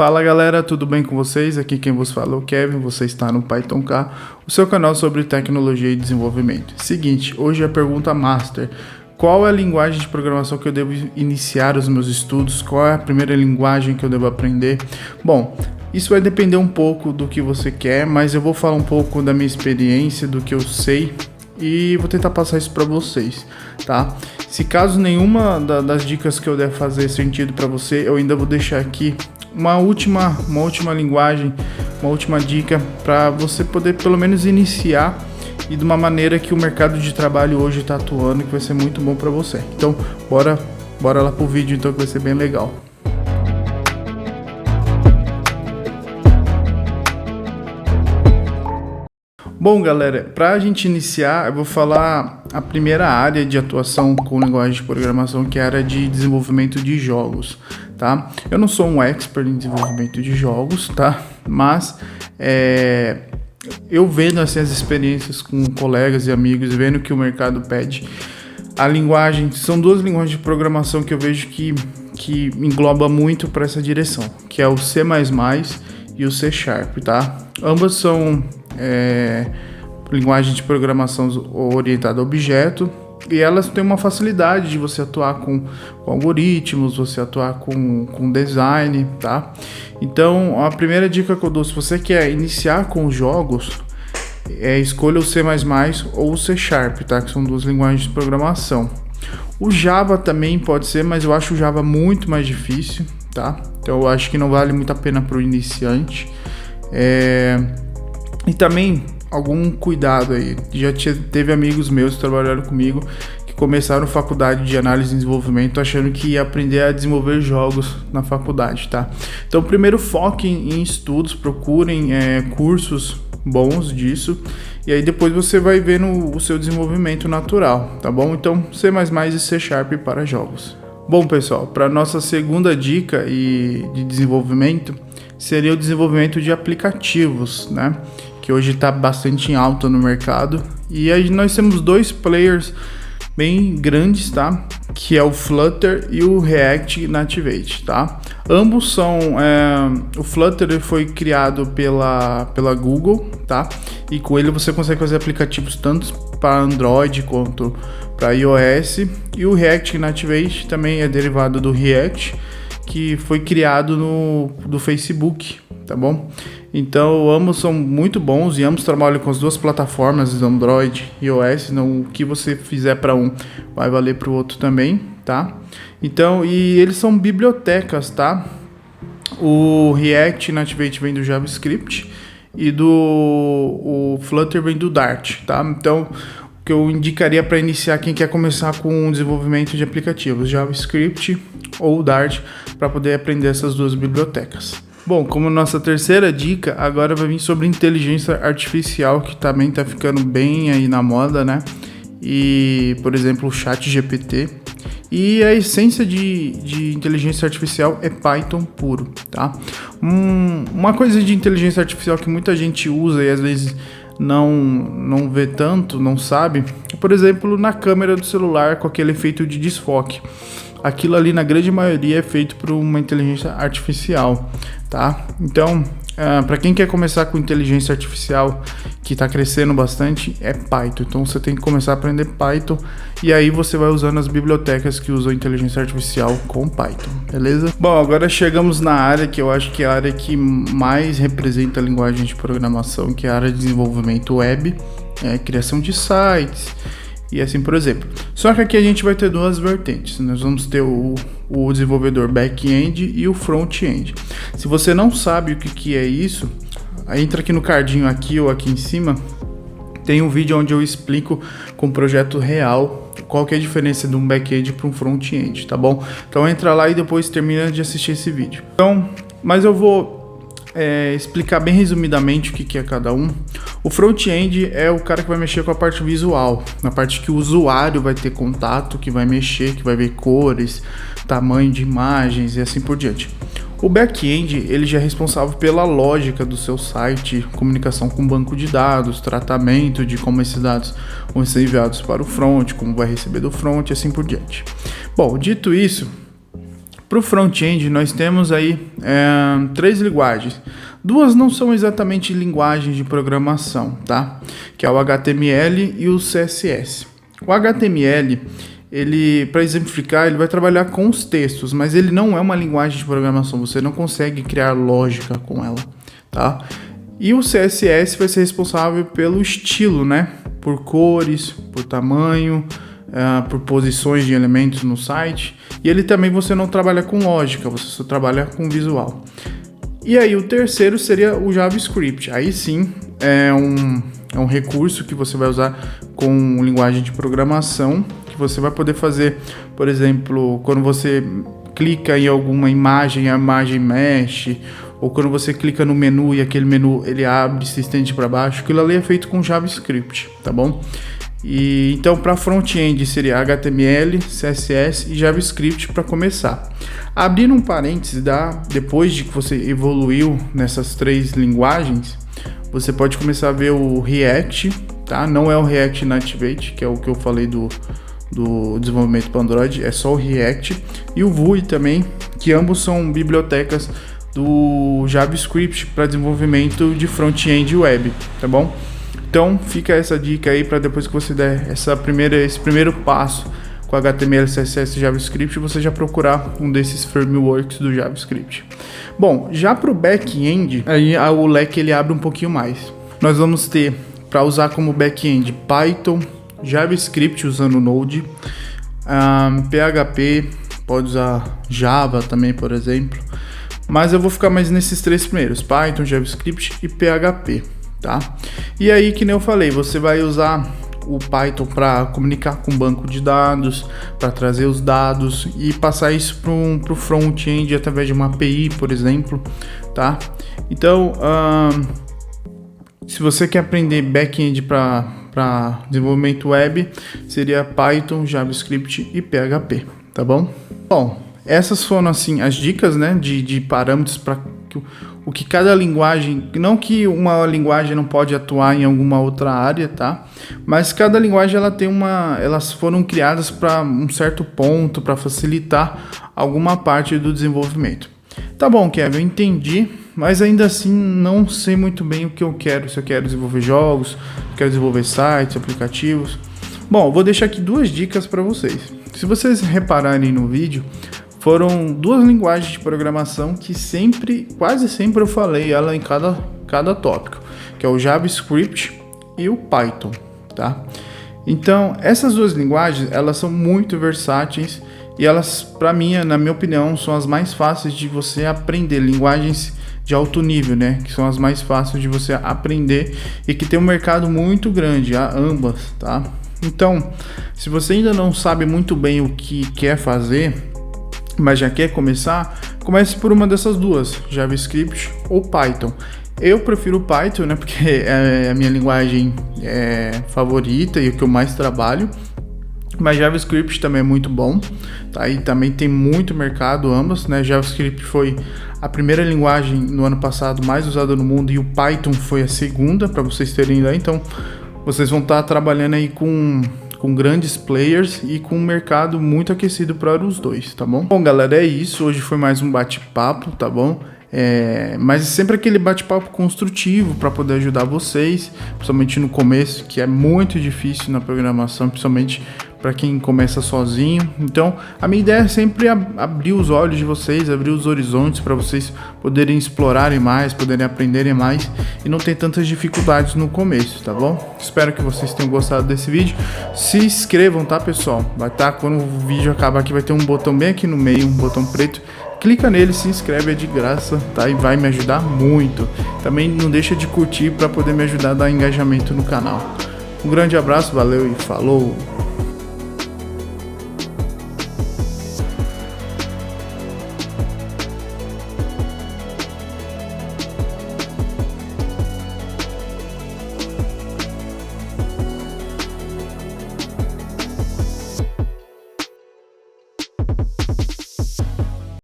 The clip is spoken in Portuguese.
Fala galera, tudo bem com vocês? Aqui quem vos fala é o Kevin, você está no Python K, o seu canal sobre tecnologia e desenvolvimento. Seguinte, hoje a pergunta master: qual é a linguagem de programação que eu devo iniciar os meus estudos? Qual é a primeira linguagem que eu devo aprender? Bom, isso vai depender um pouco do que você quer, mas eu vou falar um pouco da minha experiência, do que eu sei e vou tentar passar isso para vocês, tá? Se caso nenhuma das dicas que eu der fazer sentido para você, eu ainda vou deixar aqui uma última linguagem, uma última dica para você poder pelo menos iniciar e de uma maneira que o mercado de trabalho hoje está atuando, que vai ser muito bom para você. Então, bora lá pro vídeo então, que vai ser bem legal. Bom, galera, para a gente iniciar, eu vou falar a primeira área de atuação com linguagem de programação, que é a área de desenvolvimento de jogos, tá? Eu não sou um expert em desenvolvimento de jogos, tá? Mas eu vendo assim, as experiências com colegas e amigos, vendo que o mercado pede, a linguagem, são duas linguagens de programação que eu vejo que engloba muito para essa direção, que é o C++ e o C#, tá? Ambas são linguagem de programação orientada a objeto, e elas têm uma facilidade de você atuar com algoritmos, você atuar com design, tá? Então, a primeira dica que eu dou, se você quer iniciar com jogos, escolha o C++ ou o C#, tá? Que são duas linguagens de programação. O Java também pode ser, mas eu acho o Java muito mais difícil, tá? Então, eu acho que não vale muito a pena para o iniciante. E também algum cuidado aí. Já teve amigos meus que trabalharam comigo que começaram faculdade de análise e desenvolvimento achando que ia aprender a desenvolver jogos na faculdade, tá? Então, primeiro foquem em estudos, procurem cursos bons disso, e aí depois você vai vendo o seu desenvolvimento natural, tá bom? Então, C++ e C# para jogos. Bom, pessoal, para nossa segunda dica de desenvolvimento seria o desenvolvimento de aplicativos, né? Que hoje está bastante em alta no mercado. E aí nós temos dois players bem grandes, tá? Que é o Flutter e o React Native, tá? Ambos são... o Flutter foi criado pela Google, tá? E com ele você consegue fazer aplicativos tanto para Android quanto para iOS. E o React Native também é derivado do React, que foi criado do Facebook, tá bom? Então, ambos são muito bons e ambos trabalham com as duas plataformas, Android e iOS. Então, o que você fizer para um vai valer para o outro também, tá? Então, e eles são bibliotecas, tá? O React Native vem do JavaScript e o Flutter vem do Dart, tá? Então, o que eu indicaria para iniciar quem quer começar com o desenvolvimento de aplicativos, JavaScript ou Dart, para poder aprender essas duas bibliotecas. Bom, como nossa terceira dica, agora vai vir sobre inteligência artificial, que também está ficando bem aí na moda, né? E, por exemplo, o ChatGPT. E a essência de inteligência artificial é Python puro, tá? Uma coisa de inteligência artificial que muita gente usa e às vezes não vê tanto, não sabe, por exemplo, na câmera do celular com aquele efeito de desfoque. Aquilo ali, na grande maioria, é feito por uma inteligência artificial, tá? Então, para quem quer começar com inteligência artificial, que está crescendo bastante, é Python. Então, você tem que começar a aprender Python, e aí você vai usando as bibliotecas que usam inteligência artificial com Python, beleza? Bom, agora chegamos na área que eu acho que é a área que mais representa a linguagem de programação, que é a área de desenvolvimento web, criação de sites, e assim por exemplo. Só que aqui a gente vai ter duas vertentes. Nós vamos ter o desenvolvedor back-end e o front-end. Se você não sabe o que é isso, entra aqui no cardinho aqui ou aqui em cima. Tem um vídeo onde eu explico com um projeto real qual que é a diferença de um back-end para um front-end, tá bom? Então entra lá e depois termina de assistir esse vídeo. Então, mas eu vou explicar bem resumidamente o que é cada um. O front-end é o cara que vai mexer com a parte visual, na parte que o usuário vai ter contato, que vai mexer, que vai ver cores, tamanho de imagens e assim por diante. O back-end, ele já é responsável pela lógica do seu site, comunicação com o banco de dados, tratamento de como esses dados vão ser enviados para o front, como vai receber do front e assim por diante. Bom, dito isso, Para o front-end, nós temos aí 3 linguagens. 2 não são exatamente linguagens de programação, tá? Que é o HTML e o CSS. O HTML, ele, para exemplificar, ele vai trabalhar com os textos, mas ele não é uma linguagem de programação. Você não consegue criar lógica com ela, tá? E o CSS vai ser responsável pelo estilo, né? Por cores, por tamanho, por posições de elementos no site. E ele também você não trabalha com lógica, você só trabalha com visual. E aí o terceiro seria o JavaScript. Aí sim é um recurso que você vai usar com linguagem de programação, que você vai poder fazer, por exemplo, quando você clica em alguma imagem, a imagem mexe, ou quando você clica no menu e aquele menu ele abre, se estende para baixo, aquilo ali é feito com JavaScript, tá bom? E então para front-end seria HTML, CSS e JavaScript para começar. Abrindo um parênteses, depois de que você evoluiu nessas 3 linguagens, você pode começar a ver o React, tá? Não é o React Native, que é o que eu falei do desenvolvimento para Android, é só o React, e o Vue também, que ambos são bibliotecas do JavaScript para desenvolvimento de front-end web, tá bom? Então fica essa dica aí para depois que você der esse primeiro passo com HTML, CSS e JavaScript, você já procurar um desses frameworks do JavaScript. Bom, já para o back-end, aí o leque ele abre um pouquinho mais. Nós vamos ter para usar como back-end Python, JavaScript usando Node, PHP, pode usar Java também, por exemplo. Mas eu vou ficar mais nesses 3 primeiros, Python, JavaScript e PHP, tá? E aí, que nem eu falei, você vai usar o Python para comunicar com o banco de dados, para trazer os dados e passar isso para o front-end através de uma API, por exemplo, tá? Então, se você quer aprender back-end para desenvolvimento web, seria Python, JavaScript e PHP, tá bom? Bom, essas foram assim as dicas, né, de parâmetros para o que cada linguagem, não que uma linguagem não pode atuar em alguma outra área, tá? Mas cada linguagem elas foram criadas para um certo ponto, para facilitar alguma parte do desenvolvimento. Tá bom, Kevin, eu entendi, mas ainda assim não sei muito bem o que eu quero, se eu quero desenvolver jogos, se eu quero desenvolver sites, aplicativos. Bom, eu vou deixar aqui 2 dicas para vocês. Se vocês repararem no vídeo, foram 2 linguagens de programação que quase sempre eu falei ela em cada tópico, que é o JavaScript e o Python, tá? Então, essas 2 linguagens, elas são muito versáteis e elas, na minha opinião, são as mais fáceis de você aprender, linguagens de alto nível, né? Que são as mais fáceis de você aprender e que tem um mercado muito grande, ambas, tá? Então, se você ainda não sabe muito bem o que quer fazer, mas já quer começar, comece por uma dessas 2, JavaScript ou Python. Eu prefiro o Python, né, porque é a minha linguagem favorita e o que eu mais trabalho, mas JavaScript também é muito bom, tá? E também tem muito mercado ambas, né? JavaScript foi a primeira linguagem no ano passado mais usada no mundo e o Python foi a segunda, para vocês terem ideia. Então, vocês vão estar trabalhando aí com grandes players e com um mercado muito aquecido para os 2, tá bom? Bom, galera, é isso. Hoje foi mais um bate-papo, tá bom? Mas sempre aquele bate-papo construtivo para poder ajudar vocês, principalmente no começo, que é muito difícil na programação, principalmente para quem começa sozinho. Então, a minha ideia é sempre abrir os olhos de vocês, abrir os horizontes para vocês poderem explorarem mais, poderem aprenderem mais e não ter tantas dificuldades no começo, tá bom? Espero que vocês tenham gostado desse vídeo. Se inscrevam, tá, pessoal? Vai estar, quando o vídeo acabar aqui, vai ter um botão bem aqui no meio, um botão preto. Clica nele, se inscreve, é de graça, tá? E vai me ajudar muito. Também não deixa de curtir para poder me ajudar a dar engajamento no canal. Um grande abraço, valeu e falou!